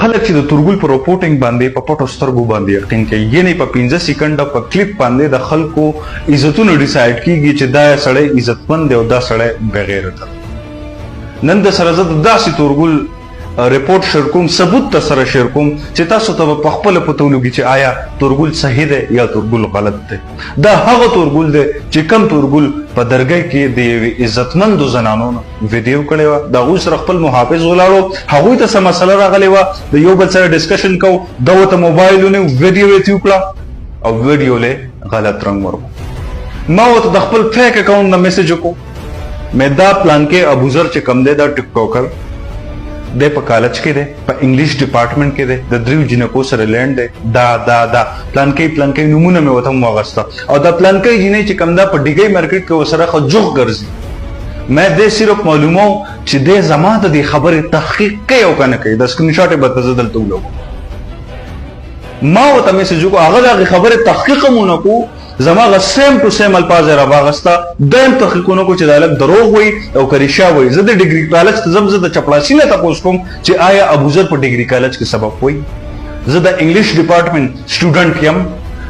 خلک چې د تورګل په رپورټینګ باندې په پټو سترګو باندې یقین کوي یعنی په 15 سکند په کلیپ باندې د خلکو عزتونه ډیسایډ کیږي چې دا سړی عزتمند دی او دا سړی بغیرته نن د سره زه داسې تورګل رپورټ شیر کوم ثبوت ته سره شیر کوم چې تاسو ته په خپل پته ولګي چې آیا تورګل صحیح دی یا تورګل غلط دی دا هغه تورګل دی چې کم تورګل په درګۍ کې د یوې عزتمندو زنانو ویډیو کړی وه د هغوی سره خپل محافظ ولاړو هغوی ته څه مسله راغلې وه د یو بل سره ډسکشن کوو ده ورته موبایل ونیو ویډیو یې تیو کړه او ویډیو له غلط رنګ ورکړو ما ورته د خپل فیک اکاونټ نه میسج وکړو مې دا پلان کې ابوذر چې کم دی دا ټیک ټوکر د په کالج کې دی په انګلیش ډپارټمنټ کې دی د دریو جنکو سره لینډ دی دا پلان کې نمونه مې ورته واغسته او دا پلان کې جنې چې کم دا په ډیګۍ مارکیټ کې ورسره خو جوغ ګرځي مې دې صرف معلومو چې دې زما د دې خبرې تحقیق کوي او کنه کوي د سکرین شاټ به تاسو دلته ولګو ما ورته میسج وکړو هغه د خبرې تحقیق مونږ کو زما غ سیم ټو سیم الفاظ را واغستا دیم تحقیقونو کو چې د الګ دروغ وي او کریشا وي زه د ډیګري کالج ته زم زه د چپړاسي نه تاسو کوم چې آیا ابوذر په ډیګري کالج کې سبق وي زه د انګلیش ډپارټمنټ سټوډنټ یم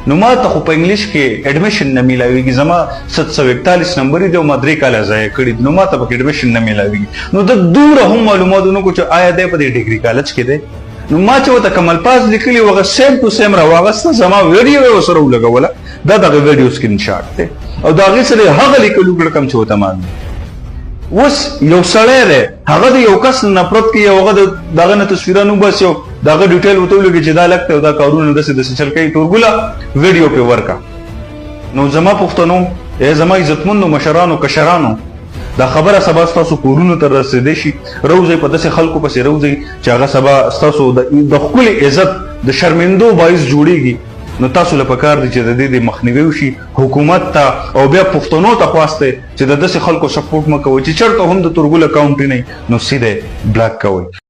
نو ما ته خو په انګلیش کې اډمیشن نه میلاویږي زما 741 نمبر دی او ما 3 کاله ځای کړی نو ما ته په اډمیشن نه میلاویږي نو د دوره هم معلوماتونو کو چې آیا د په ډیګري کالج کې دی نو ما چې وته کمل پاس لیکلی وغه سیم ټو سیم را واغسته زما ویډیو وسره ولګوله دا دغه ویډیو سکرین شاټ دی او دا غي سره هغه لیکلو کړم چې وته مان اوس یو سړی دی هغه د یو کس نفرت کوي او هغه دغه نه تصویرانو بس یو دغه ډیټیل وته لګي چې دا لکته او دا کارونه د چل کوي تورګولا ویډیو په ورکا نو زما پښتنو زما عزتمنو مشرانو کشرانو دا خبره سبا تاسو کورونو ته رسیدي شي روزي په داسې خلکو پسې روزي چې هغه سبا تاسو د خپل عزت د شرمندو باعث جوړيږي نو تاسو له پکار دي چې د دې مخنیوي وشي حکومت ته او بیا پښتنو ته خواسته چې د داسې خلکو سپورټ مکوي چې چرته هم د تورګل اکاونټ نه نو سیده بلاک کوي